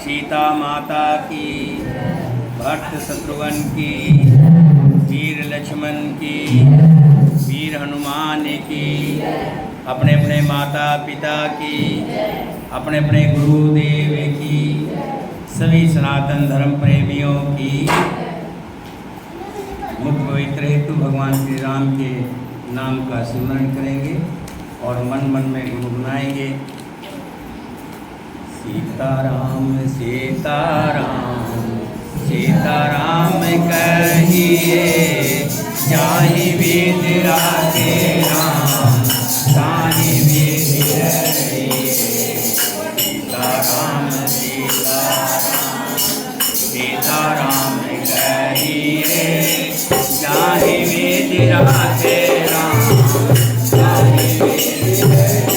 सीता माता की, भक्त शत्रुघ्न की, वीर लक्ष्मण की, वीर हनुमान की, अपने अपने माता पिता की, अपने अपने गुरुदेव की, सभी सनातन धर्म प्रेमियों की मुख्य पवित्र हेतु भगवान श्री राम के नाम का स्मरण करेंगे और मन मन में गुनगुनाएंगे। सीताराम सीताराम सीताराम कहिए, जाहि विधि राखे राम, ताहि विधि रहिए। सीताराम सीताराम सीताराम कहिए, जाहि विधि राखे राम, ताहि विधि रहिए।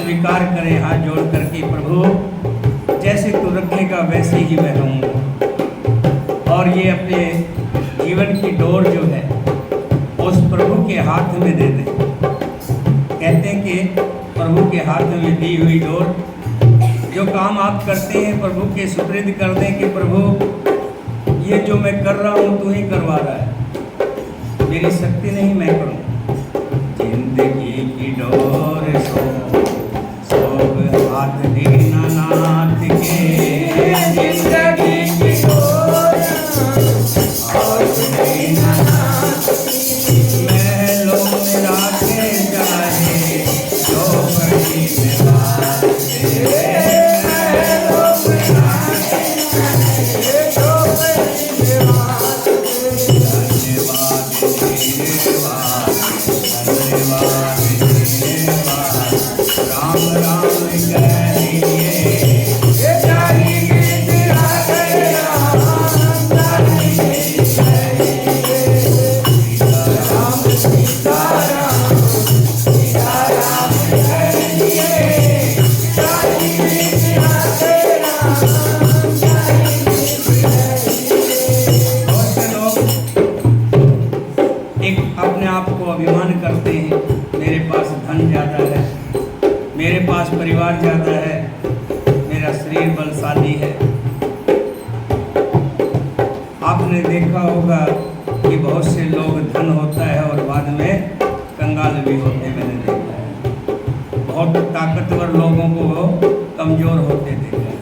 स्वीकार करें हाथ जोड़ करके, प्रभु जैसे तू रखेगा वैसे ही मैं रहूँगा। और ये अपने जीवन की डोर जो है उस प्रभु के हाथ में दे दे। कहते हैं कि प्रभु के हाथ में दी हुई डोर, जो काम आप करते हैं प्रभु के सुपुर्द कर दें कि प्रभु ये जो मैं कर रहा हूँ तू ही करवा रहा है, मेरी शक्ति नहीं मैं करूँ। जिंदगी की डोर हाथ दीनानाथ के, जिंदगी की डोर हाथ दीनानाथ की, महलों में राखे जाए जो बड़ी निवास है, महलों में राखे जाए जो बड़ी निवास है। धन्यवाद धन्यवाद धन्यवाद धन्यवाद, राम राम कहिए, जाहि विधि राखे राम, ताहि विधि रहिए। सीताराम सीताराम सीताराम कहिए, जाहि विधि राखे राम, ताहि विधि रहिए। बहुत से लोग एक अपने आप को अभिमान करते हैं, मेरे पास धन ज़्यादा है, मेरे पास परिवार ज़्यादा है, मेरा शरीर बलशाली है। आपने देखा होगा कि बहुत से लोग धन होता है और बाद में कंगाल भी होते, मैंने देखा है। बहुत ताकतवर लोगों को कमज़ोर होते देखा है।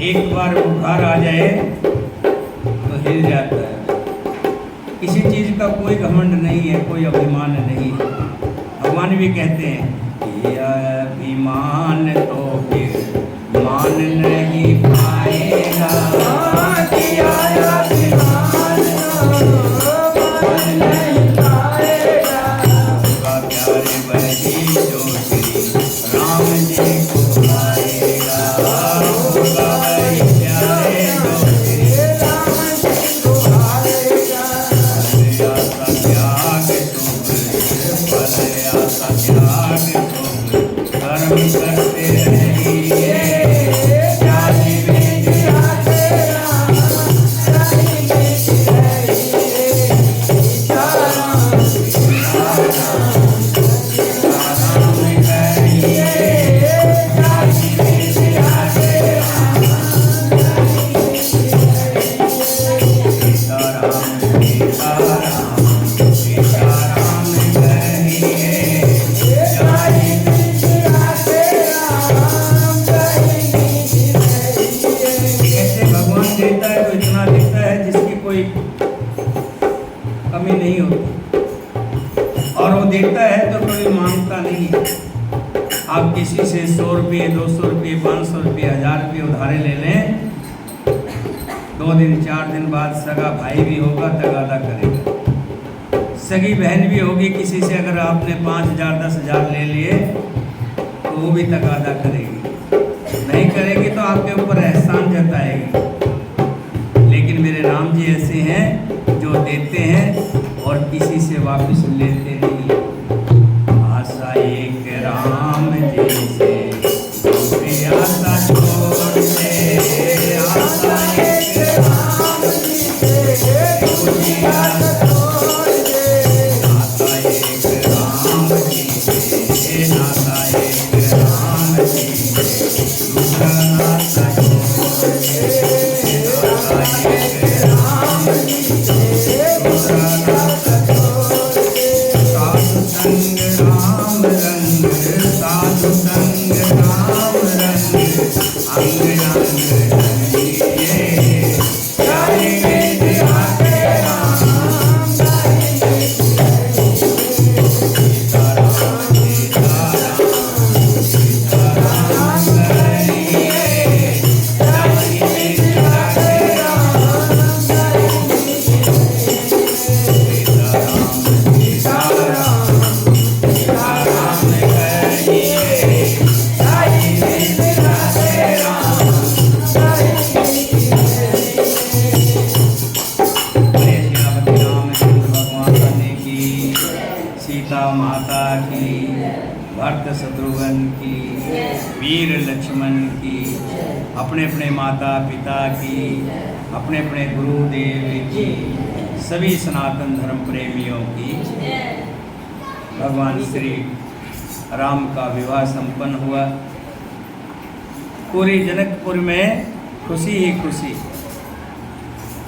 एक बार बुखार आ जाए तो हिल जाता है। किसी चीज़ का कोई घमंड नहीं है, कोई अभिमान नहीं है। भगवान भी कहते हैं, अभिमान तो फिर मान नहीं पाएगा, किया अभिमान तो मान नहीं पाएगा। होगा प्यारे बहनी जो श्री राम जी को पाएगा, होगा भाई प्यारे जो श्री राम जी को पाएगा। आशा त्याग तुम, आशा त्याग तुम, कर्म करते रहिए, देता है तो कभी मांगता नहीं है। आप किसी से 100 रुपये, 200 रुपये, 500 रुपये, 1000 रुपये उधारे ले लें, 2 दिन 4 दिन बाद सगा भाई भी होगा तगादा करेगा, सगी बहन भी होगी किसी से, अगर आपने 5000 10,000 ले लिए तो वो भी तगादा करेगी, नहीं करेगी तो आपके ऊपर एहसान जताएगी। लेकिन मेरे राम जी ऐसे हैं जो देते हैं और किसी से वापस लेते नहीं। आशा एक राम जी से दूसरी आशा छोड़ दे, आशा एक राम जी से दूसरी आशा छोड़ दे, आशा एक राम जी से, आशा एक राम जी से दूसरा आशा छोड़ दे, आशा एक राम जी से दूसरा आशा छोड़ दे। साधु संग राम रंग, साधु संग राम रंग, अंग अंग ढंगिए, गाएंगे राधे राम, गाएंगे सीताराम सीताराम सीताराम करिए, गाएंगे राधे राम, गाएंगे सीताराम सीताराम सीताराम करिए, गाएंगे राधे राम, श्रीमती रामचंद्र भगवान की, सीता माता की, भरत शत्रुघ्न की, वीर लक्ष्मण की, अपने अपने माता पिता की, अपने अपने गुरुदेव की, सभी सनातन धर्म प्रेमियों की। भगवान श्री राम का विवाह संपन्न हुआ। पूरी जनकपुर में खुशी ही खुशी।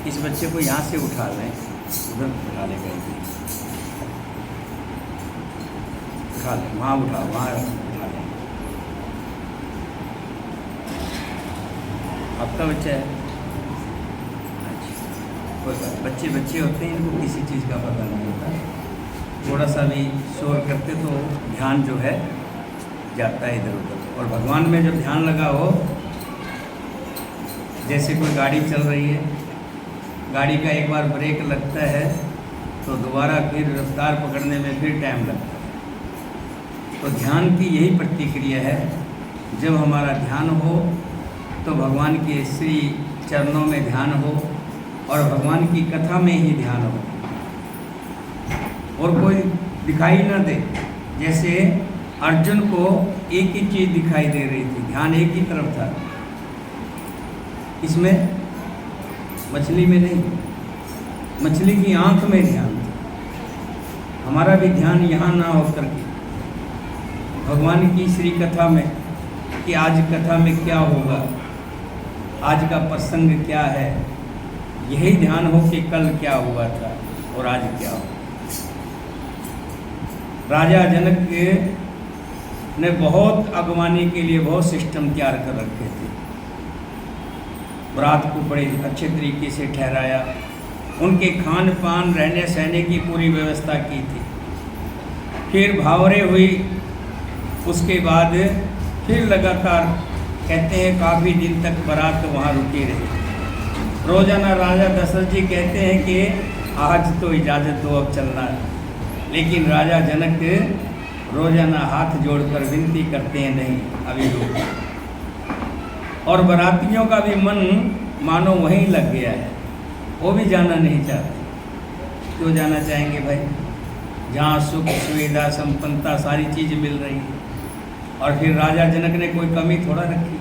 इस बच्चे को यहाँ से उठा लें, उधर उठा ले गए, उठा लें, वहाँ उठा, वहाँ उठा लें। आपका बच्चा है? अच्छा, कोई बात, बच्चे बच्चे होते हैं, इनको किसी चीज़ का पता नहीं होता। थोड़ा सा भी शोर करते तो ध्यान जो है जाता है इधर उधर। और भगवान में जब ध्यान लगा हो, जैसे कोई गाड़ी चल रही है, गाड़ी का एक बार ब्रेक लगता है तो दोबारा फिर रफ्तार पकड़ने में फिर टाइम लगता है। तो ध्यान की यही प्रतिक्रिया है। जब हमारा ध्यान हो तो भगवान के श्री चरणों में ध्यान हो और भगवान की कथा में ही ध्यान हो, और कोई दिखाई ना दे। जैसे अर्जुन को एक ही चीज़ दिखाई दे रही थी, ध्यान एक ही तरफ था। इसमें मछली में नहीं, मछली की आंख में ध्यान था। हमारा भी ध्यान यहाँ ना हो करके भगवान की श्री कथा में, कि आज कथा में क्या होगा, आज का प्रसंग क्या है, यही ध्यान हो कि कल क्या हुआ था और आज क्या हो। राजा जनक ने बहुत अगवानी के लिए बहुत सिस्टम तैयार कर रखे थे। रात को बड़े अच्छे तरीके से ठहराया, उनके खान पान रहने सहने की पूरी व्यवस्था की थी। फिर भावरे हुई, उसके बाद फिर लगातार कहते हैं काफ़ी दिन तक बारात वहाँ रुकी रही। रोज़ाना राजा दशरथ जी कहते हैं कि आज तो इजाज़त दो, अब चलना है। लेकिन राजा जनक रोज़ाना हाथ जोड़कर विनती करते हैं, नहीं अभी रुको। और बारातियों का भी मन मानो वहीं लग गया है, वो भी जाना नहीं चाहते। क्यों जाना चाहेंगे भाई, जहाँ सुख सुविधा संपन्नता सारी चीज़ मिल रही है। और फिर राजा जनक ने कोई कमी थोड़ा रखी।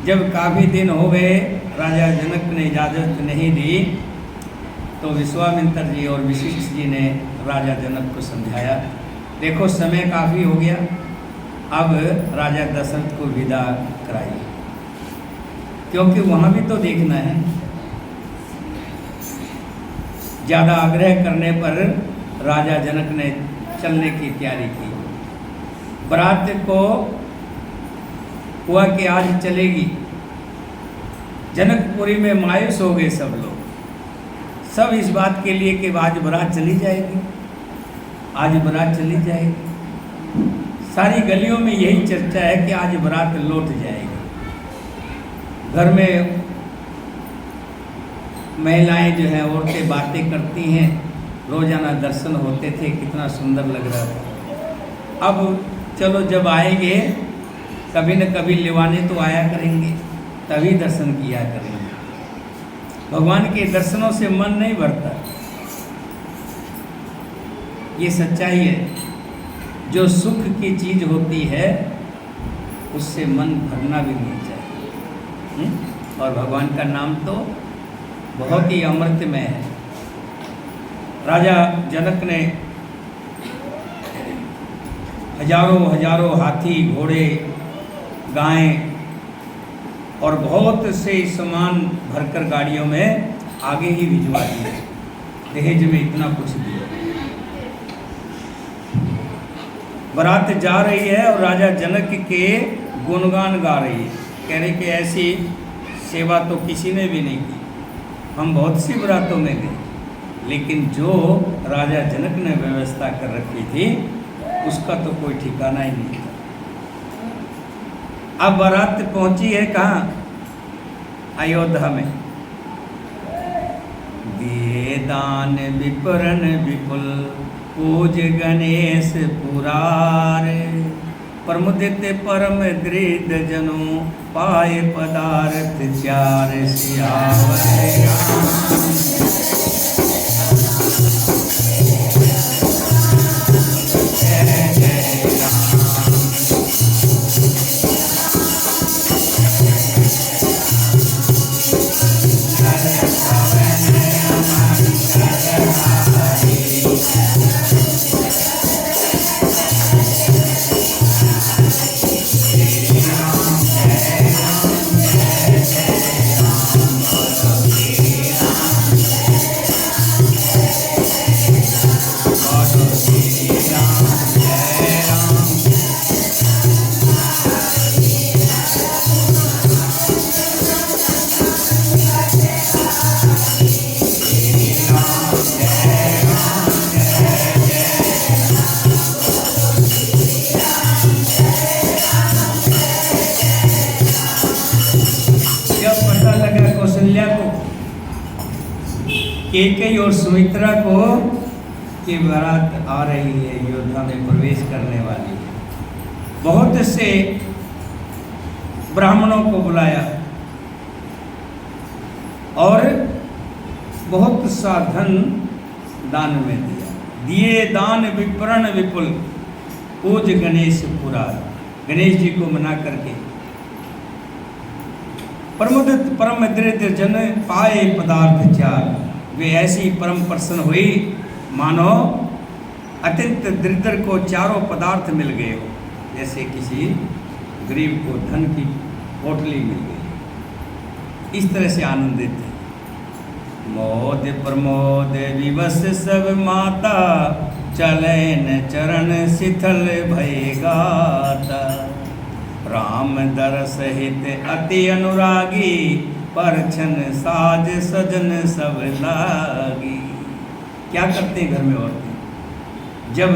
जब काफ़ी दिन हो गए राजा जनक ने इजाज़त नहीं दी, तो विश्वामित्र जी और वशिष्ठ जी ने राजा जनक को समझाया, देखो समय काफ़ी हो गया, अब राजा दशरथ को विदा कराइए, क्योंकि वहाँ भी तो देखना है। ज़्यादा आग्रह करने पर राजा जनक ने चलने की तैयारी की। बारात को हुआ कि आज चलेगी। जनकपुरी में मायूस हो गए सब लोग, सब इस बात के लिए कि आज बारात चली जाएगी। आज बारात चली जाएगी। सारी गलियों में यही चर्चा है कि आज बारात लौट जाएगी। घर में महिलाएं जो हैं, औरतें बातें करती हैं, रोजाना दर्शन होते थे, कितना सुंदर लग रहा था। अब चलो जब आएंगे कभी न कभी लिवाने तो आया करेंगे, तभी दर्शन किया करेंगे। भगवान के दर्शनों से मन नहीं भरता, ये सच्चाई है। जो सुख की चीज होती है उससे मन भरना भी नहीं चाहिए। और भगवान का नाम तो बहुत ही अमृतमय है। राजा जनक ने हजारों हजारों हाथी, घोड़े, गायें और बहुत से सामान भरकर गाड़ियों में आगे ही भिजवा दिए, दहेज में इतना कुछ दिया। बारात जा रही है और राजा जनक के गुणगान गा रही है, कह रहे कि ऐसी सेवा तो किसी ने भी नहीं की। हम बहुत सी बारातों में गए, लेकिन जो राजा जनक ने व्यवस्था कर रखी थी उसका तो कोई ठिकाना ही नहीं था। अब बारात पहुंची है कहाँ? अयोध्या में। दिए दान विपरन विपुल, पूज गणेश पुरारे, प्रमुदित परम दृढ़ जनो, पाए पदार्थ चार सियावर केकई और सुमित्रा को कि बारात आ रही है, अयोध्या में प्रवेश करने वाली है। बहुत से ब्राह्मणों को बुलाया और बहुत सा धन दान में दिया। दिए दान विपरण विपुल, पूज गणेश पुरार, गणेश जी को मना करके प्रमुदित परम दृढ़ जन, पाए पदार्थ चार, वे ऐसी परम प्रसन्न हुई मानो अत्यंत दरिद्र को चारों पदार्थ मिल गए हो, जैसे किसी गरीब को धन की पोटली मिल गई। इस तरह से आनंदित है। मोद प्रमोद विवश सब माता, चलन चरण शिथल भय गाता, राम दरस हित अति अनुरागी, परछन साज सजन सब लागी। क्या करते हैं घर में औरतें? जब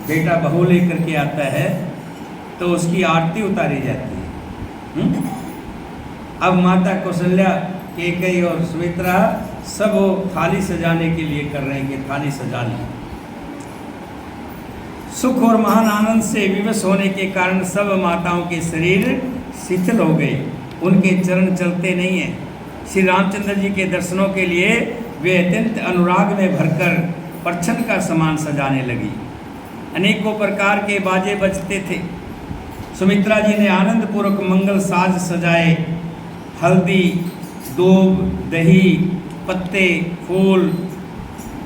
बेटा बहू लेकर के आता है तो उसकी आरती उतारी जाती है। अब माता कौशल्या, केकई और सुमित्रा सब वो थाली सजाने के लिए कर रहे हैं कि थाली सजा लें। सुख और महान आनंद से विवश होने के कारण सब माताओं के शरीर शिथिल हो गए, उनके चरण चलते नहीं हैं। श्री रामचंद्र जी के दर्शनों के लिए वे अत्यंत अनुराग में भरकर परछन का सामान सजाने लगी। अनेकों प्रकार के बाजे बजते थे। सुमित्रा जी ने आनंद पूर्वक मंगल साज सजाए। हल्दी, दूब, दही, पत्ते, फूल,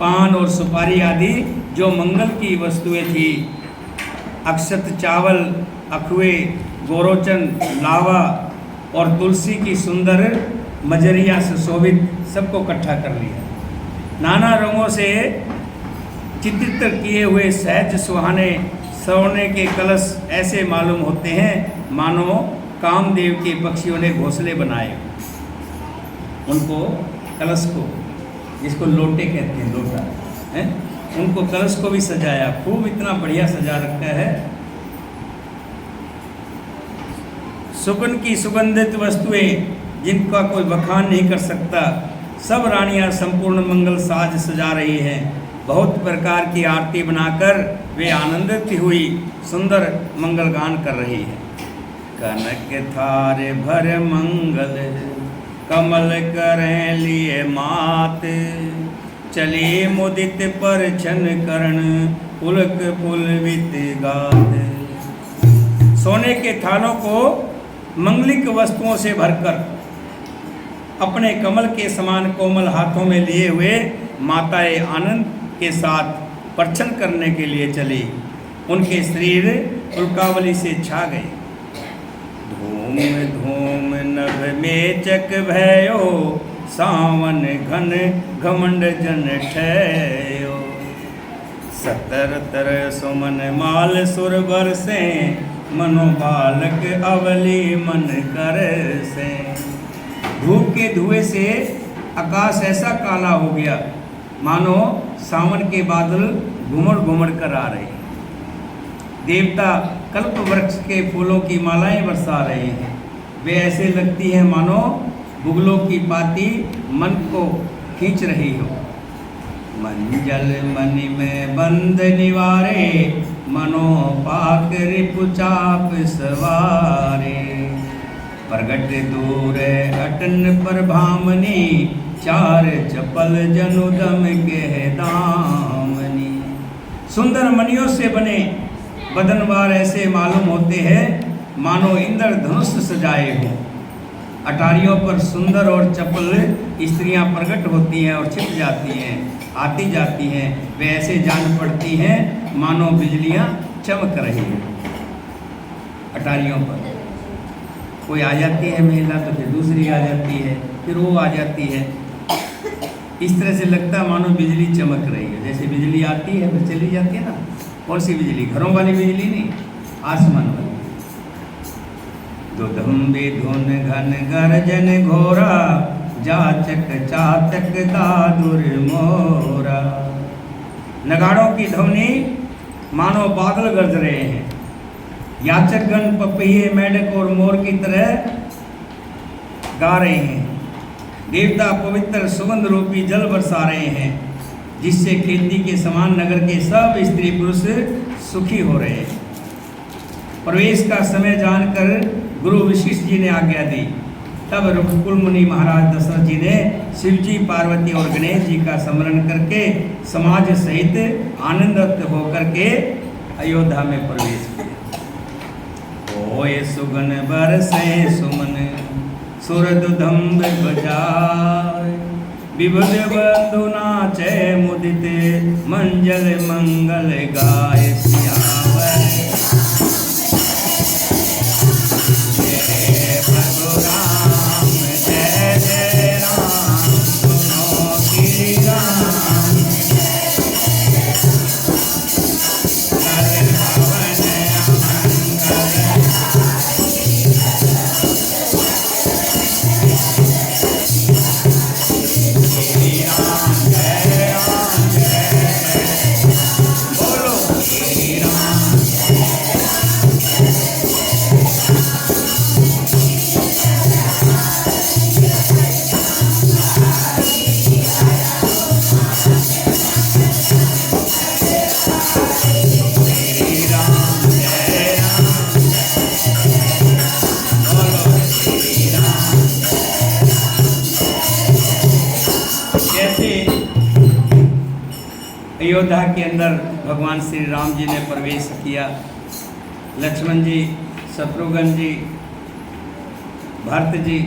पान और सुपारी आदि जो मंगल की वस्तुएं थी, अक्षत, चावल, अखवे, गोरोचन, लावा और तुलसी की सुंदर मजरिया से शोभित सबको इकट्ठा कर लिया। नाना रंगों से चित्रित किए हुए सहज सुहाने सोने के कलश ऐसे मालूम होते हैं मानो कामदेव के पक्षियों ने घोंसले बनाए। उनको कलश को, जिसको लोटे कहते हैं, लोटा है, उनको कलश को भी सजाया, खूब इतना बढ़िया सजा रखा है। सुकन की सुगंधित वस्तुएं जिनका कोई बखान नहीं कर सकता, सब रानियां संपूर्ण मंगल साज सजा रही हैं। बहुत प्रकार की आरती बनाकर वे आनंदित हुई सुंदर मंगल गान कर रही है। कनक थार भर मंगल कमल करें लिए मात, चले मुदित पर छन करण पुलक पुलवित गात। सोने के थालों को मंगलिक वस्तुओं से भरकर अपने कमल के समान कोमल हाथों में लिए हुए माताएं आनंद के साथ परछन करने के लिए चली। उनके शरीर उल्कावली से छा गए। धूम धूम नभ में चक भयो, सावन घन घमंड जन ठयो। सतर तर सुमन माल सुर बरसे, मनो बालक अवली मन कर से। धूप के धुएं से आकाश ऐसा काला हो गया मानो सावन के बादल घुमड़ घुमड़ कर आ रहे हैं। देवता कल्प वृक्ष के फूलों की मालाएं बरसा रहे हैं। वे ऐसे लगती हैं मानो बुगलों की पाती मन को खींच रही हो। मंजल मनि में बंद निवारे, मनो पाक रिपुचाप सवारे। प्रगट दूर अटन पर भामनी, चार चपल जनुदम के दामनी। सुंदर मणियों से बने बदनवार ऐसे मालूम होते हैं मानो इंद्र धनुष सजाए हों। अटारियों पर सुंदर और चपल स्त्रियां प्रकट होती हैं और छिप जाती हैं, आती जाती हैं। वे ऐसे जान पड़ती हैं मानो बिजलियां चमक रही हैं। अटारियों पर कोई आ जाती है महिला तो फिर दूसरी आ जाती है, फिर वो आ जाती है। इस तरह से लगता है मानो बिजली चमक रही है। जैसे बिजली आती है फिर चली जाती है ना। कौन सी बिजली? घरों वाली बिजली नहीं, आसमान वाली। दुधम्बे धुन घन गर्जन घोरा, जाचक चातक दादुर मोरा। नगाड़ों की ध्वनि मानो बादल गरज रहे हैं। याचकगण पपहिए मेढक और मोर की तरह गा रहे हैं। देवता पवित्र सुगंध रूपी जल बरसा रहे हैं, जिससे खेती के समान नगर के सब स्त्री पुरुष सुखी हो रहे हैं। प्रवेश का समय जानकर गुरु वशिष्ठ जी ने आज्ञा दी। तब रघुकुल मुनि महाराज दशरथ जी ने शिव जी, पार्वती और गणेश जी का स्मरण करके समाज सहित आनंदित होकर के अयोध्या में प्रवेश किया। होए सुगन बरसे सुमन, सुरदुदम्ब बजाए। विभुद बंधु नाचे मुदित, मंजल मंगल गाय सियावर। जय प्रभु राम, जय जय राम, सुनो श्री राम। कर भवन अमंगल, अयोध्या के अंदर भगवान श्री राम जी ने प्रवेश किया। लक्ष्मण जी, शत्रुघ्न जी, भरत जी,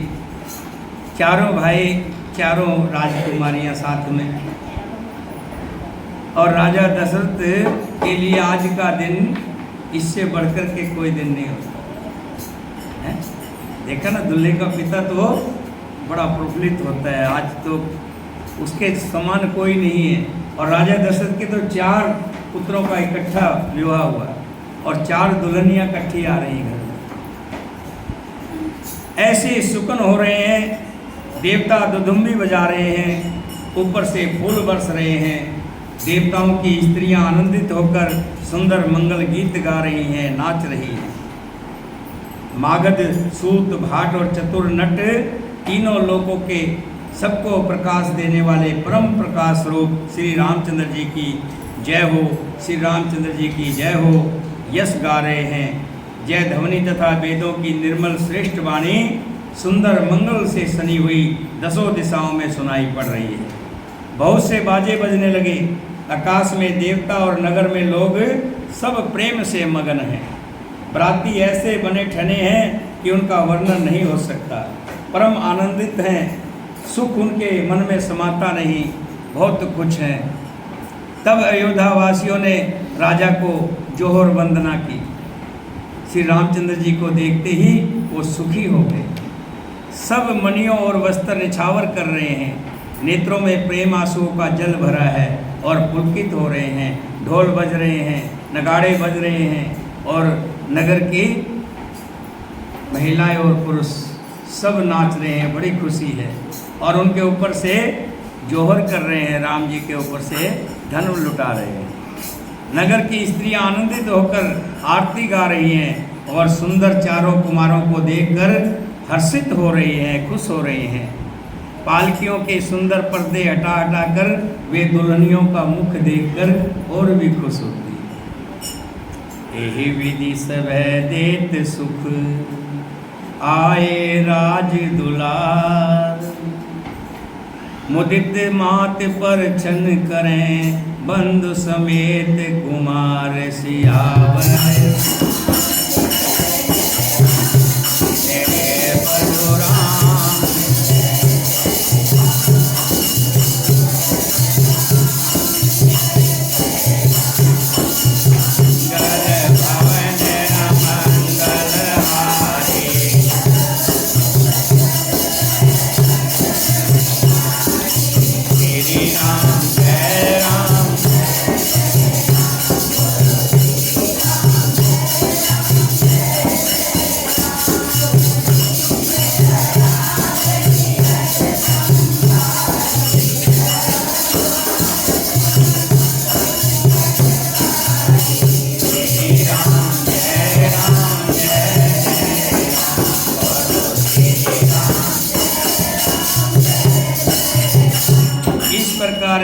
चारों भाई, चारों राजकुमारियां साथ में। और राजा दशरथ के लिए आज का दिन इससे बढ़कर के कोई दिन नहीं होता है। देखा ना, दूल्हे का पिता तो बड़ा प्रफुल्लित होता है। आज तो उसके समान कोई नहीं है। और राजा दशरथ के तो 4 पुत्रों का इकट्ठा विवाह हुआ और 4 दुल्हनियां इकट्ठी आ रही घर में। ऐसे सुकन हो रहे हैं, देवता दुदुम्बी बजा रहे हैं, ऊपर से फूल बरस रहे हैं। देवताओं की स्त्रियां आनंदित होकर सुंदर मंगल गीत गा रही हैं, नाच रही हैं। मागध, सूत, भाट और चतुर नट तीनों लोकों के सबको प्रकाश देने वाले परम प्रकाश रूप श्री रामचंद्र जी की जय हो, श्री रामचंद्र जी की जय हो यश गा रहे हैं। जय ध्वनि तथा वेदों की निर्मल श्रेष्ठ वाणी सुंदर मंगल से सनी हुई दसों दिशाओं में सुनाई पड़ रही है। बहुत से बाजे बजने लगे। आकाश में देवता और नगर में लोग सब प्रेम से मगन हैं। बराती ऐसे बने ठने हैं कि उनका वर्णन नहीं हो सकता। परम आनंदित हैं, सुख उनके मन में समाता नहीं, बहुत कुछ हैं। तब अयोध्या वासियों ने राजा को जोहर वंदना की। श्री रामचंद्र जी को देखते ही वो सुखी हो गए। सब मणियों और वस्त्र निछावर कर रहे हैं। नेत्रों में प्रेम आंसुओं का जल भरा है और पुलकित हो रहे हैं। ढोल बज रहे हैं, नगाड़े बज रहे हैं और नगर की महिलाएं और पुरुष सब नाच रहे हैं। बड़ी खुशी है और उनके ऊपर से जोहर कर रहे हैं, राम जी के ऊपर से धन लुटा रहे हैं। नगर की स्त्रियां आनंदित होकर आरती गा रही हैं और सुंदर चारों कुमारों को देखकर हर्षित हो रही हैं, खुश हो रही हैं। पालकियों के सुंदर पर्दे हटा हटा कर वे दुल्हनियों का मुख देखकर और भी खुश होती हैं। एहि विधि सब देत सुख आए राज दुलार, मुदित मात पर छन करें बंधु समेत कुमार सियावर।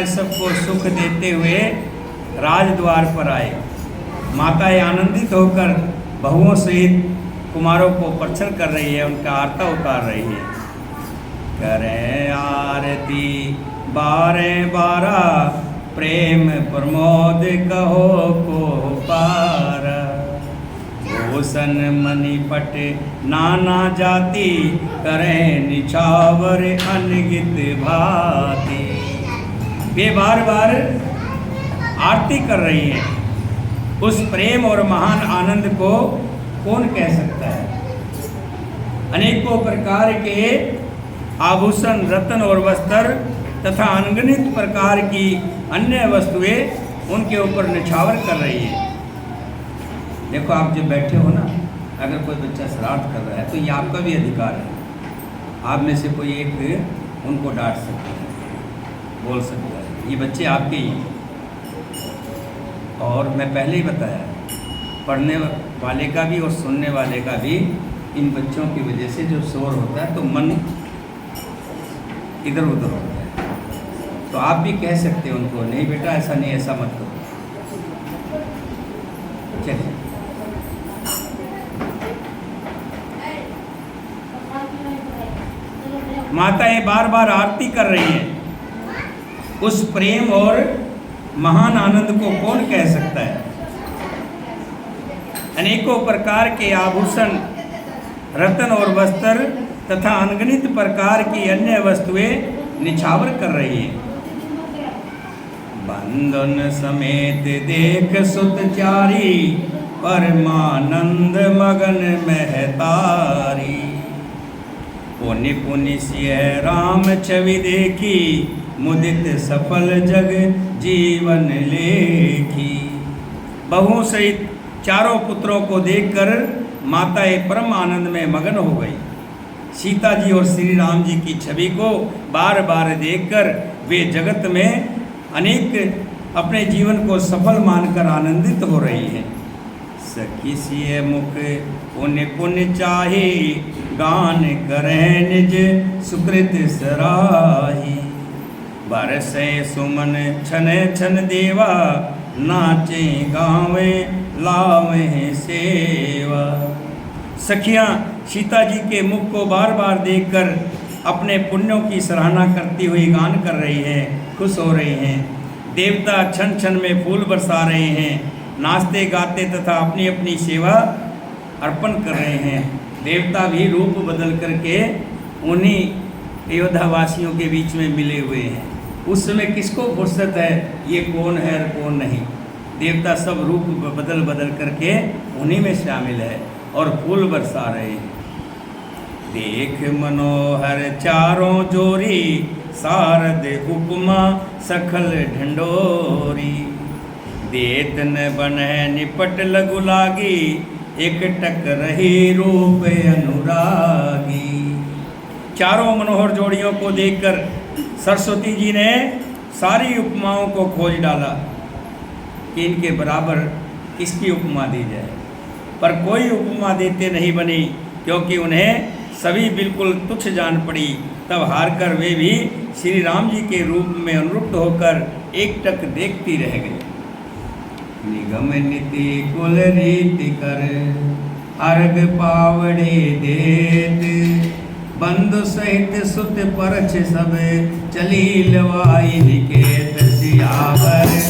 सबको सुख देते हुए राजद्वार पर आए। माताएं आनंदित होकर बहुओं सहित कुमारों को प्रसन्न कर रही है, उनका आरता उतार रही है। करें आरती 12 प्रेम प्रमोद कहो को पार, भूषण मणिपट नाना जाति करें निछावर अनगित भांति। वे बार बार आरती कर रही हैं। उस प्रेम और महान आनंद को कौन कह सकता है। अनेकों प्रकार के आभूषण, रत्न और वस्त्र तथा अनगिनत प्रकार की अन्य वस्तुएं उनके ऊपर निछावर कर रही है। देखो, आप जो बैठे हो ना, अगर कोई बच्चा शरारत कर रहा है तो ये आपका भी अधिकार है। आप में से कोई एक उनको डांट सकता है, बोल सकता है, ये बच्चे आपके ही हैं। और मैं पहले ही बताया, पढ़ने वाले का भी और सुनने वाले का भी इन बच्चों की वजह से जो शोर होता है तो मन इधर उधर होता है। तो आप भी कह सकते हो उनको, नहीं बेटा ऐसा नहीं, ऐसा मत करो। चलिए, माताएं बार बार आरती कर रही हैं। उस प्रेम और महान आनंद को कौन कह सकता है। अनेकों प्रकार के आभूषण, रत्न और वस्त्र तथा अनगिनत प्रकार की अन्य वस्तुएं निछावर कर रही हैं। बंधन समेत देख सुत चारी, परमानंद मगन महतारी। पुनि पुनि सिय राम छवि देखी, मुदित सफल जग जीवन लेखी। बहुओं सहित चारों पुत्रों को देखकर माताएं परम आनंद में मगन हो गई। सीता जी और श्री राम जी की छवि को बार बार देखकर वे जगत में अनेक अपने जीवन को सफल मानकर आनंदित हो रही हैं। सखी सिय मुख पुण्य पुण्य चाहे, गान करें निज सुकृत सराही। बरसे सुमन छन छन देवा, नाचे गावे लावे सेवा। सखियाँ सीता जी के मुख को बार बार देखकर अपने पुण्यों की सराहना करती हुई गान कर रही हैं, खुश हो रही हैं। देवता क्षण क्षण में फूल बरसा रहे हैं, नाचते गाते तथा अपनी अपनी सेवा अर्पण कर रहे हैं। देवता भी रूप बदल करके उन्हीं अयोध्यावासियों के बीच में मिले हुए हैं। उस समय किसको फुर्सत है ये कौन है और कौन नहीं। देवता सब रूप बदल बदल करके उन्हीं में शामिल है और फूल बरसा रहे हैं। देख मनोहर चारों जोरी, सारद उपमा सखल ढंडोरी। देत न बनह निपट लगु लागी, एक टक रही रूप अनुरागी। चारों मनोहर जोड़ियों को देखकर सरस्वती जी ने सारी उपमाओं को खोज डाला कि इनके बराबर किसकी उपमा दी जाए, पर कोई उपमा देते नहीं बनी, क्योंकि उन्हें सभी बिल्कुल तुच्छ जान पड़ी। तब हारकर वे भी श्री राम जी के रूप में अनुरुक्त होकर एकटक देखती रह गई। निगम नीति कुल रीति कर, अर्घ पावड़े देत। बंधु सहित सुत परछ सब, चली लवाई निकेत सियावर।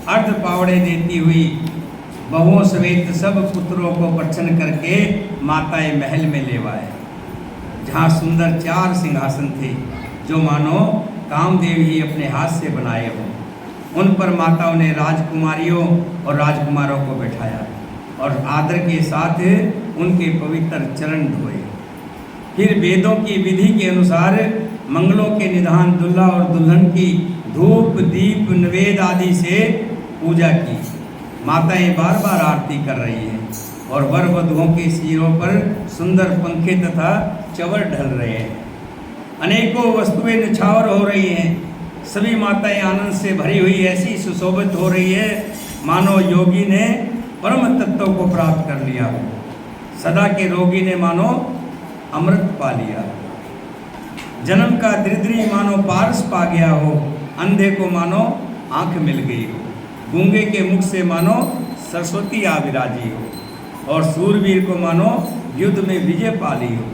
अर्ध पावड़े देती हुई बहुओं समेत सब पुत्रों को प्रसन्न करके माताएं महल में ले आए, जहाँ सुंदर 4 सिंहासन थे जो मानो कामदेव ही अपने हाथ से बनाए हों। उन पर माताओं ने राजकुमारियों और राजकुमारों को बैठाया और आदर के साथ उनके पवित्र चरण धोए। फिर वेदों की विधि के अनुसार मंगलों के निधान दुल्हा और दुल्हन की धूप दीप नवेद आदि से पूजा की। माताएं बार बार आरती कर रही हैं और वर वधुओं के सिरों पर सुंदर पंखे तथा चवर ढल रहे हैं। अनेकों वस्तुएं निछावर हो रही हैं। सभी माताएं आनंद से भरी हुई ऐसी सुशोभित हो रही है मानो योगी ने परम तत्व को प्राप्त कर लिया हो। सदा के रोगी ने मानो अमृत पा लिया। जन्म का दरिद्री मानो पारस पा गया हो। अंधे को मानो आंख मिल गई हो। गूंगे के मुख से मानो सरस्वती आ विराजी हो और सूरवीर को मानो युद्ध में विजय पा ली हो।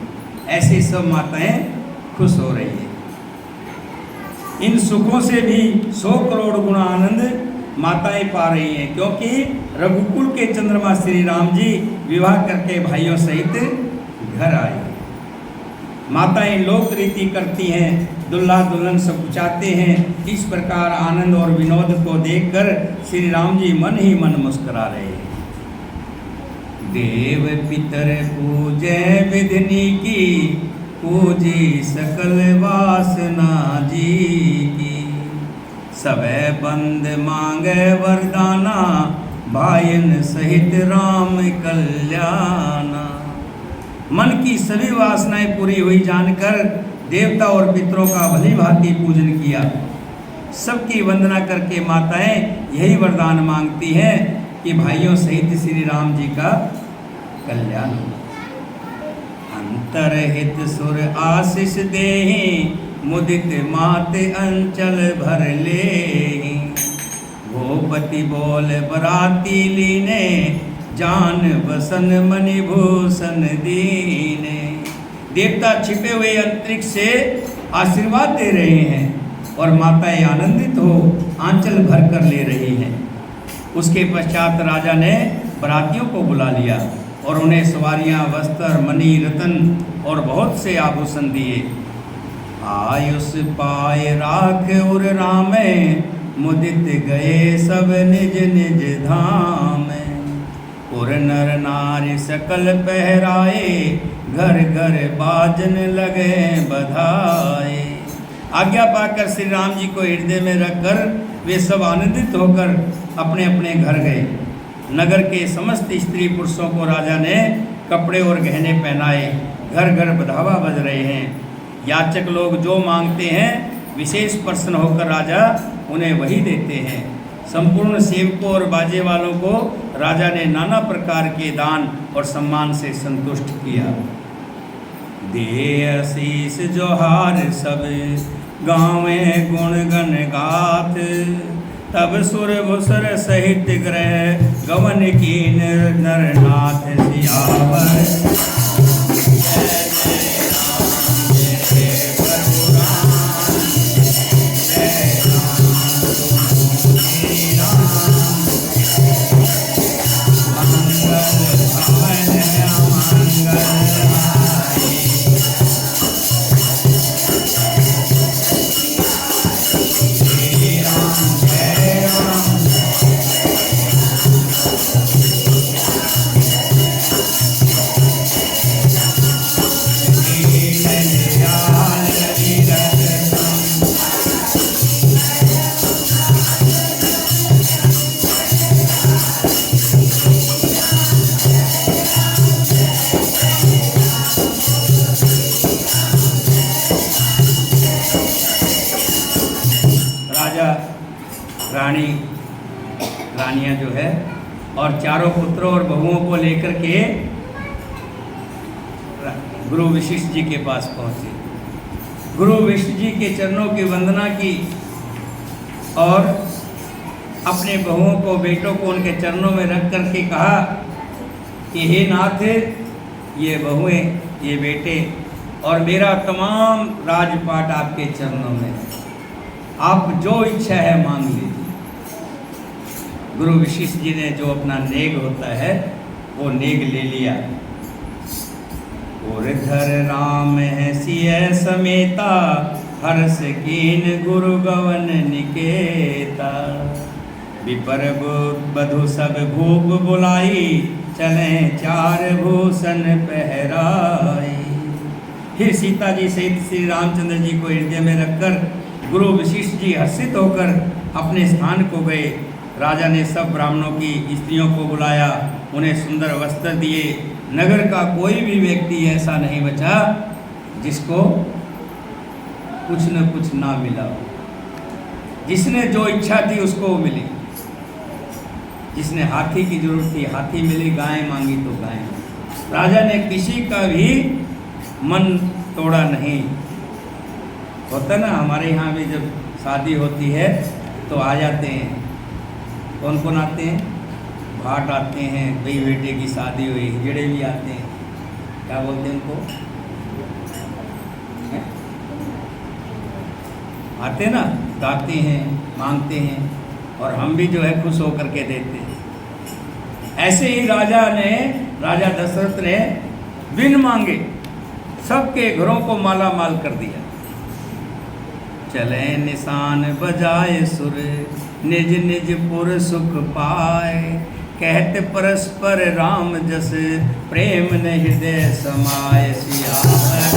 ऐसी सब माताएं खुश हो रही है। इन सुखों से भी 100 करोड़ गुना आनंद माताएं पा रही हैं, क्योंकि रघुकुल के चंद्रमा श्री राम जी विवाह करके भाइयों सहित घर आए। माताएं लोक रीति करती हैं, दुल्हा दुल्हन सकुचाते हैं। इस प्रकार आनंद और विनोद को देखकर श्री राम जी मन ही मन मुस्कुरा रहे हैं। देव पितर पूजे विधि की, पूजी सकल वासना जी की। सबे बंद मांगे वरदाना, भाईन सहित राम कल्याणा। मन की सभी वासनाएं पूरी हुई जानकर देवता और पितरों का भली भांति पूजन किया। सबकी वंदना करके माताएं यही वरदान मांगती हैं कि भाइयों सहित श्री राम जी का कल्याण हो। अंतरहित सुर आशीष देहि, मुदित मात अंचल भर ले। भूपति बोल बराती लीने, जान बसन मणिभूषण दीने। देवता छिपे हुए अंतरिक्ष से आशीर्वाद दे रहे हैं और माताएं आनंदित हो आंचल भर कर ले रही हैं। उसके पश्चात राजा ने बरातियों को बुला लिया और उन्हें सवारियां, वस्त्र, मणि, रतन और बहुत से आभूषण दिए। आयुष पाए राख उर रामे, मुदित गए सब निज निज धाम। उर नर नारी सकल पहराए, घर घर बाजन लगे बधाए। आज्ञा पाकर श्री राम जी को हृदय में रखकर वे सब आनंदित होकर अपने अपने घर गए। नगर के समस्त स्त्री पुरुषों को राजा ने कपड़े और गहने पहनाए। घर घर बधावा बज रहे हैं। याचक लोग जो मांगते हैं विशेष प्रसन्न होकर राजा उन्हें वही देते हैं। संपूर्ण सेवकों और बाजे वालों को राजा ने नाना प्रकार के दान और सम्मान से संतुष्ट किया। दे आशीष जोहार सब गावे गुण गण गाथ, तब सुर भुसर सहित ग्रह गवन की नरनाथ। सियावर रानियां जो है और चारों पुत्रों और बहुओं को लेकर के गुरु वशिष्ठ जी के पास पहुंचे। गुरु वशिष्ठ जी के चरणों की वंदना की और अपने बहुओं को, बेटों को उनके चरणों में रख करके कहा कि हे नाथ, ये बहुएं, ये बेटे और मेरा तमाम राजपाट आपके चरणों में है। आप जो इच्छा है मांग लीजिए। गुरु वशिष्ठ जी ने जो अपना नेग होता है वो नेग ले लिया। और धर राम है सिय समेता, हर्ष कीन गुरु गवन निकेता। विपर बधु सब भूप बुलाई, चले चार भूषण पहराई। फिर सीता जी सहित श्री रामचंद्र जी को हृदय में रखकर गुरु वशिष्ठ जी हर्षित होकर अपने स्थान को गए। राजा ने सब ब्राह्मणों की स्त्रियों को बुलाया, उन्हें सुंदर वस्त्र दिए। नगर का कोई भी व्यक्ति ऐसा नहीं बचा जिसको कुछ न कुछ ना मिला हो। जिसने जो इच्छा थी उसको मिली। जिसने हाथी की जरूरत थी हाथी मिली, गाय मांगी तो गाय। राजा ने किसी का भी मन तोड़ा नहीं। होता ना, हमारे यहाँ भी जब शादी होती है तो आ जाते हैं। कौन कौन आते हैं? भाट आते हैं, भाई बेटे की शादी हुई, हिजड़े भी आते हैं। क्या बोलते हैं उनको? आते ना, गाते हैं, मांगते हैं और हम भी जो है खुश होकर के देते हैं। ऐसे ही राजा दशरथ ने बिन मांगे सबके घरों को माला माल कर दिया। चले निशान बजाए सुर, निज निज पुर सुख पाए। कहते परस्पर राम जस, प्रेम न हृदय समाय। सियावर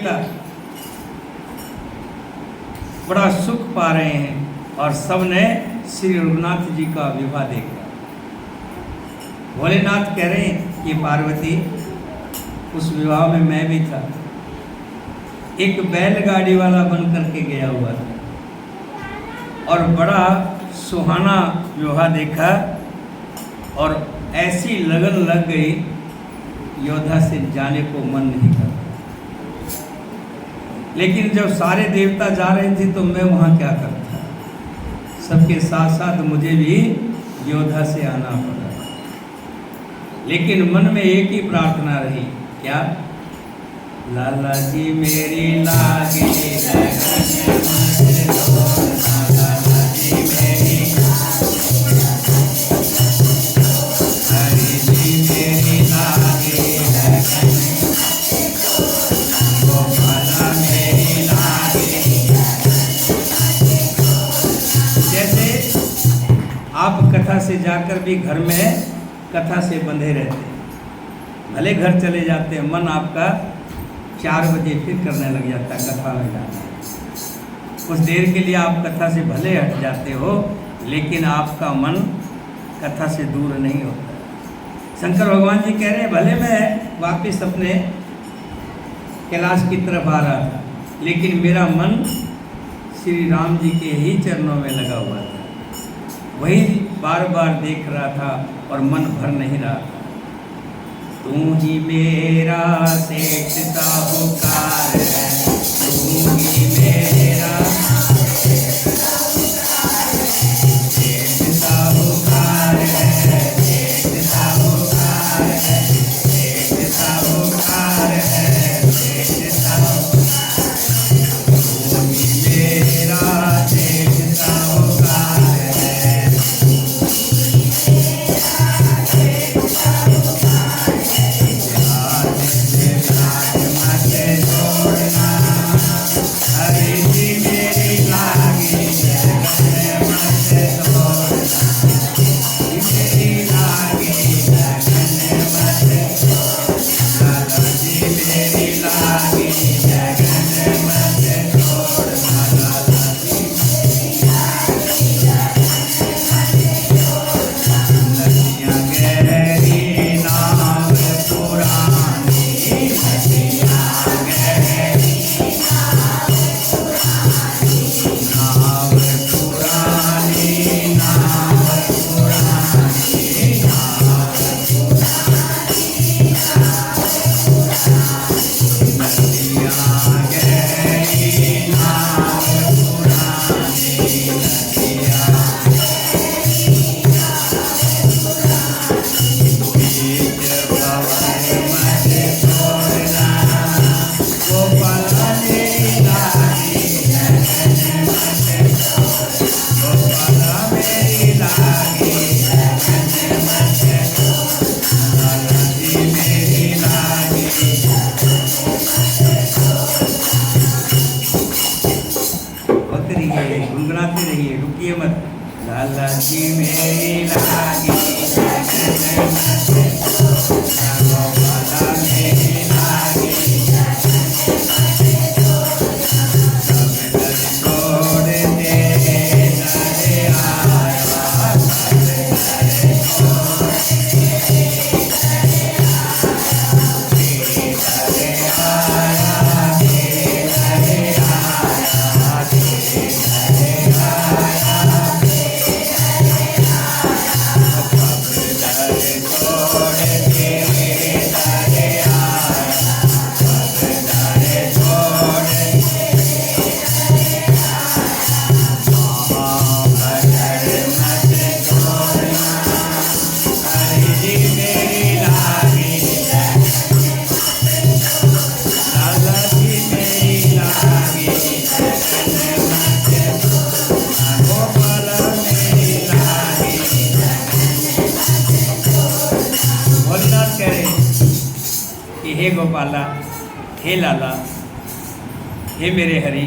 देवता बड़ा सुख पा रहे हैं और सबने श्री रघुनाथ जी का विवाह देखा। भोलेनाथ कह रहे हैं कि पार्वती, उस विवाह में मैं भी था, एक बैलगाड़ी वाला बन करके गया हुआ था और बड़ा सुहाना विवाह देखा और ऐसी लगन लग गई, योद्धा से जाने को मन नहीं करता। लेकिन जब सारे देवता जा रहे थे तो मैं वहाँ क्या करता, सबके साथ साथ मुझे भी योद्धा से आना पड़ा। लेकिन मन में एक ही प्रार्थना रही, क्या? लाला जी मेरी लागे लाला जी मेरी, हरि जी मेरी लागे गोपाला मेरी लागे। जैसे आप कथा से जाकर भी घर में कथा से बंधे रहते हैं, भले घर चले जाते हैं, मन आपका 4 बजे फिर करने लग जाता है कथा में जाना। कुछ देर के लिए आप कथा से भले हट जाते हो, लेकिन आपका मन कथा से दूर नहीं होता। शंकर भगवान जी कह रहे हैं, भले मैं वापस अपने कैलाश की तरफ आ रहा था, लेकिन मेरा मन श्री राम जी के ही चरणों में लगा हुआ था, वही बार बार देख रहा था और मन भर नहीं रहा था। तू ही मेरा सेठ साहूकार है, तू ही मेरा सेठ साहूकार है, सेठ साहूकार है, सेठ साहूकार है, सेठ साहूकार। तू ही मेरा सेठ साहूकार है, गुनगुनाते रहिए, रुकिए मत। लाला जी मेरी लागी गोपाला मेरी लागी, छोड़ दे नरे आया, हे गोपाला, हे लाला, हे मेरे हरि,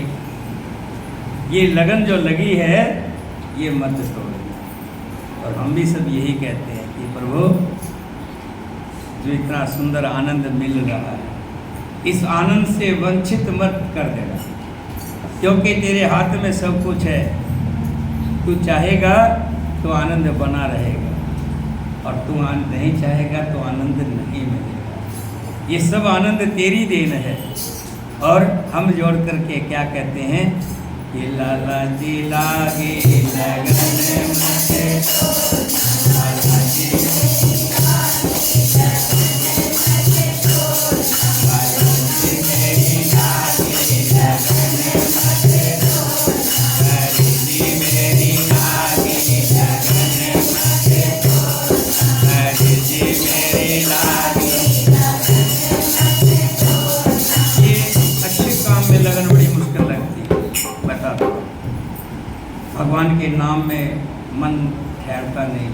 ये लगन जो लगी है ये मत तोड़ो। और हम भी सब यही कहते हैं कि प्रभु, जो इतना सुंदर आनंद मिल रहा है, इस आनंद से वंचित मत कर देना, क्योंकि तेरे हाथ में सब कुछ है। तू चाहेगा तो आनंद बना रहेगा, और तू आनंद नहीं चाहेगा तो आनंद नहीं मिलेगा। ये सब आनंद तेरी देन है। और हम जोड़ करके क्या कहते हैं कि लाला जी लागे लगन मुझे, लाला जी भगवान के नाम में मन ठहरता नहीं,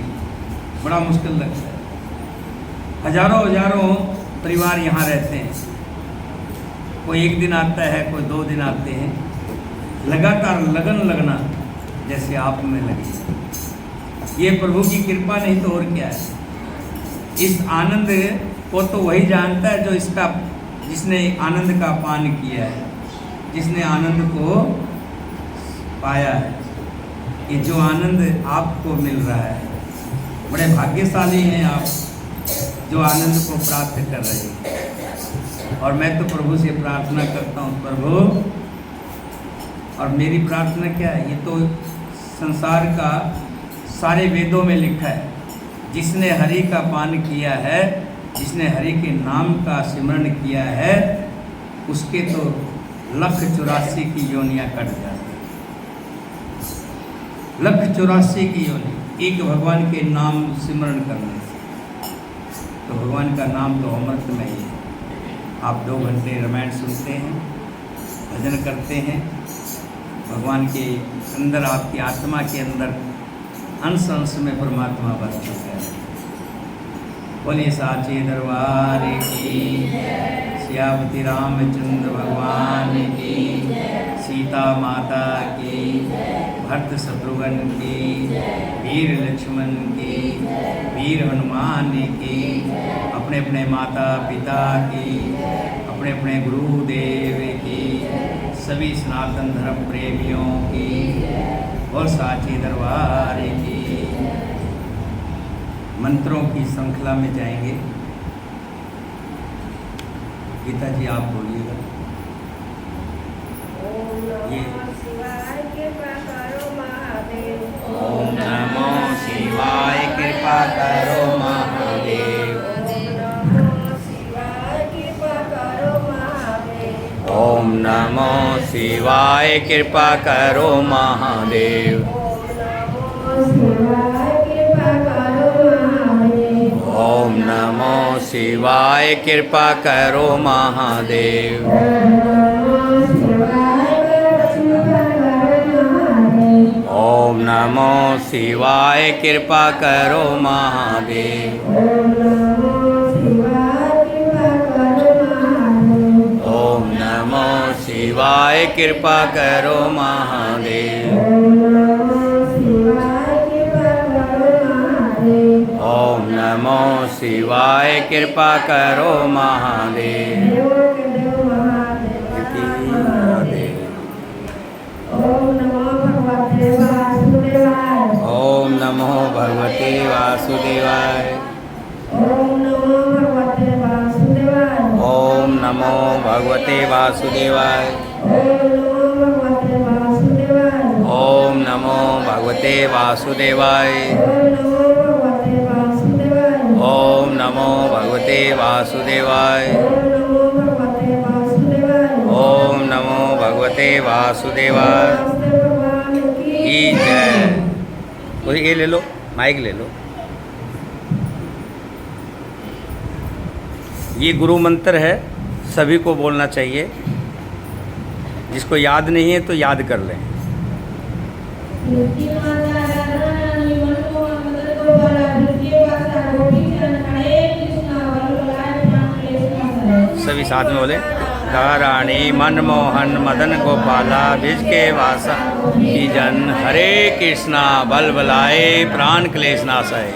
बड़ा मुश्किल लगता है। हजारों परिवार यहाँ रहते हैं, कोई एक दिन आता है, कोई 2 दिन आते हैं, लगातार लगन लगना जैसे आप में लगी। ये प्रभु की कृपा नहीं तो और क्या है। इस आनंद को तो वही जानता है जो जिसने आनंद का पान किया है, जिसने आनंद को पाया है। ये जो आनंद आपको मिल रहा है, बड़े भाग्यशाली हैं आप जो आनंद को प्राप्त कर रहे हैं। और मैं तो प्रभु से प्रार्थना करता हूँ, प्रभु, और मेरी प्रार्थना क्या है, ये तो संसार का सारे वेदों में लिखा है, जिसने हरि का पान किया है, जिसने हरि के नाम का सिमरण किया है, उसके तो 1,84 की योनियाँ कट जाती, 1,84 की योनि एक भगवान के नाम सिमरण करने से। तो भगवान का नाम तो अमृत में ही है। आप 2 घंटे रामायण सुनते हैं, भजन करते हैं, भगवान के अंदर, आपकी आत्मा के अंदर अंश अंश में परमात्मा बस चुका है। बोलिए साचे दरबार की, सियापति रामचंद्र भगवान की, सीता माता की, भरत शत्रुघ्न की, वीर लक्ष्मण की, वीर हनुमान की, अपने अपने माता पिता की, अपने अपने गुरुदेव की, सभी सनातन धर्म प्रेमियों की और साचे दरबार की। मंत्रों की श्रृंखला में जाएंगे। गीता जी आप बोलिएगा। ये ओम नमो शिवाय कृपा करो महादेव, ओम नमो शिवाय कृपा करो महादेव, ओम नमो शिवाय कृपा करो महादेव, ओम नमो शिवाय कृपा करो महादेव, ओम नमो शिवाय कृपा करो महादेव, ओम नमो शिवाय कृपा करो महादेव। ओम नमो भगवते वासुदेवाय, ओम नमो भगवते वासुदेवाय, ओम नमो भगवते वासुदेवाय, ओम नमो भगवते वासुदेवाय, ओम नमो भगवते वासुदेवाय, ओम नमो भगवते वासुदेवाय की जय। कोई ये ले लो, माइक ले लो। ये गुरु मंत्र है, सभी को बोलना चाहिए। जिसको याद नहीं है तो याद कर लें। सभी साथ में बोले। रानी मनमोहन मदन गोपाला भिज के वासा की जन, हरे कृष्णा बल बलाए प्राण क्लेश नाशाय।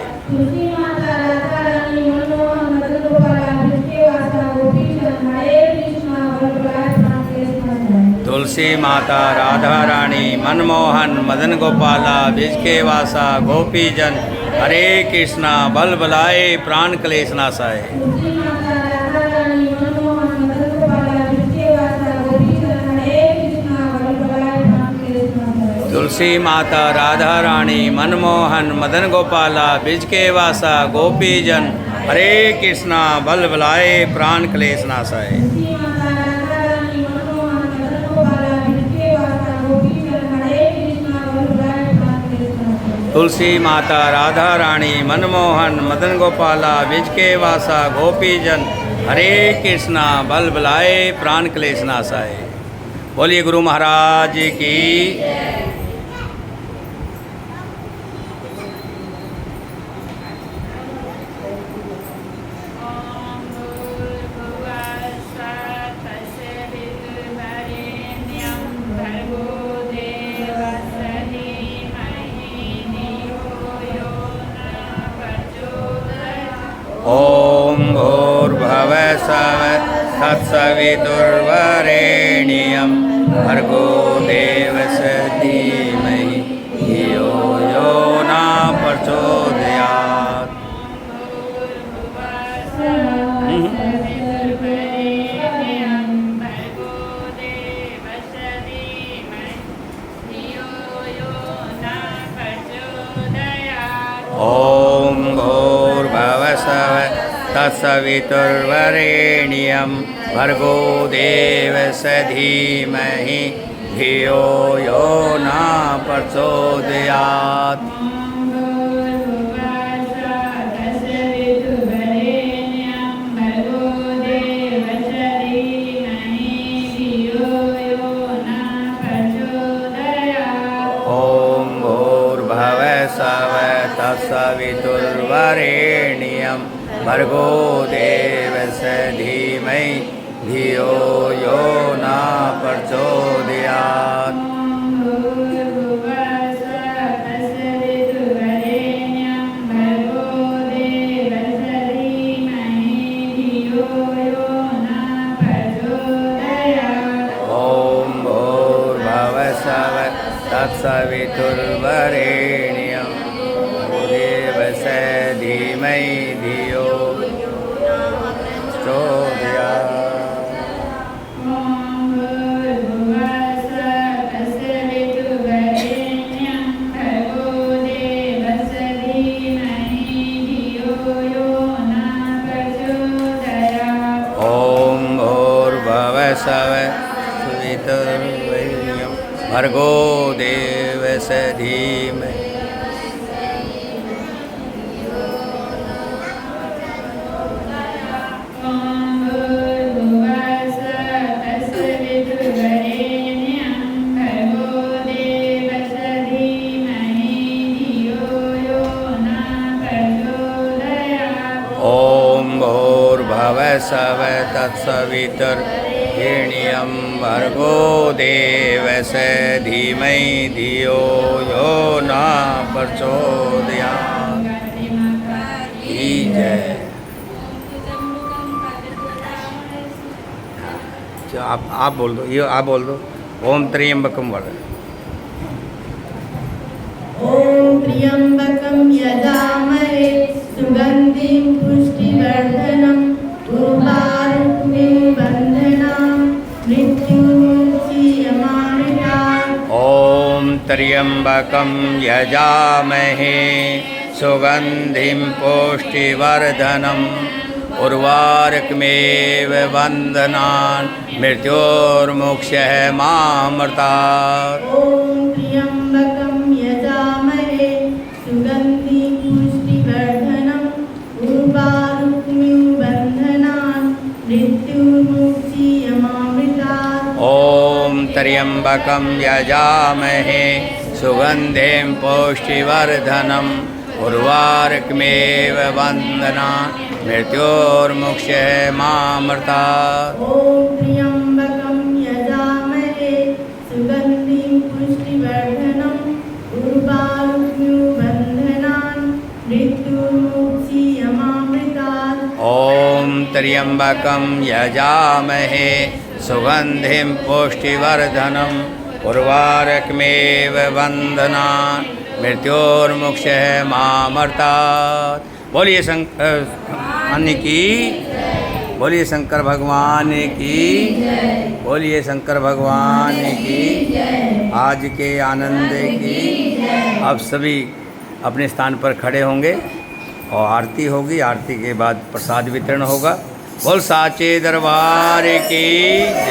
तुलसी माता राधा रानी मनमोहन मदन गोपाला बीज के वासा गोपी जन हरे कृष्णा बल बलाए प्राण क्लेश नाशाय। तुलसी माता राधा रानी मनमोहन मदन गोपाला बीज के वासा गोपी जन हरे कृष्णा बल बलाए प्राण क्लेश नाशाय। तुलसी माता राधा रानी मनमोहन मदन गोपाला बीज के वासा गोपी जन हरे कृष्णा बल बलाए प्राण क्लेश नाशाय। बोलिए गुरु महाराज की। ओम भूर्भुवः स्वः तत्सवितुर्वरेण्यं भर्गो देवस्य धीमहि धियो यो न प्रचोदयात्। ओम भूर्भुवः स्वः तत्सवितुर्वरेण्यं भर्गो देवस्य धीमहि धियो यो न प्रचोदयात्। ओम भूर्भुवः स्वः तत्सवितुर्वरेण्यं भर्गो देवस्य धीमहि धियो यो न प्रचोदयात्। ओम भूर्भुवः स्वः तत्सवितुर्वरेण्यं देवस्य धीमहि धियो प्रचोदयात्। ओम भूर्भुवः स्वः तत्सवितुर्वरेण्यं भर्गो देवस्य धीमहि स्वः तत्सवितुर्वरेण्यं भर्गो देवस्य धीमहि धियो यो न प्रचोदयात्। जय। आप बोल दो, ये आप बोल दो। ओम त्र्यंबकम वद। ओम त्र्यंबकम यजामहे सुगंधिं पुष्टिवर्धनम् उर्वारुकमिव बन्धनान् मृत्युर्मुक्षीयमामृतात्। ओम त्र्यंबकम यजामहे सुगंधिं पुष्टिवर्धनम् उर्वारुकमेव बन्धनान् मृत्योर्मुक्षीयमामृतात्। ओम त्र्यंबकं यजामहे सुगंधिं पुष्टिवर्धनम् उर्वारुकमिव बन्धनान् मृत्युर्मुक्षीयमामृतात्। ओम त्र्यंबकम यजामहे सुगंधिं पुष्टिवर्धनम् उर्वारुकमेव बन्धनान् मृत्योर्मुक्षीयमामृतात्। ओम त्र्यंबकं यजामहे सुगंधिं पुष्टिवर्धनम् उर्वारुकमिव बन्धनान् मृत्युर्मुक्षीयमामृतात्। ओम त्र्यंबकम यजामहे सुगंधिं पुष्टिवर्धनम् उर्वारुकमेव बन्धनान् मृत्योर्मुक्षः मामर्तात्। बोलिए शंकर की, बोलिए शंकर भगवान की, बोलिए शंकर भगवान की। आज के आनंद की। अब सभी अपने स्थान पर खड़े होंगे और आरती होगी। आरती के बाद प्रसाद वितरण होगा। बोल साचे दरबार की।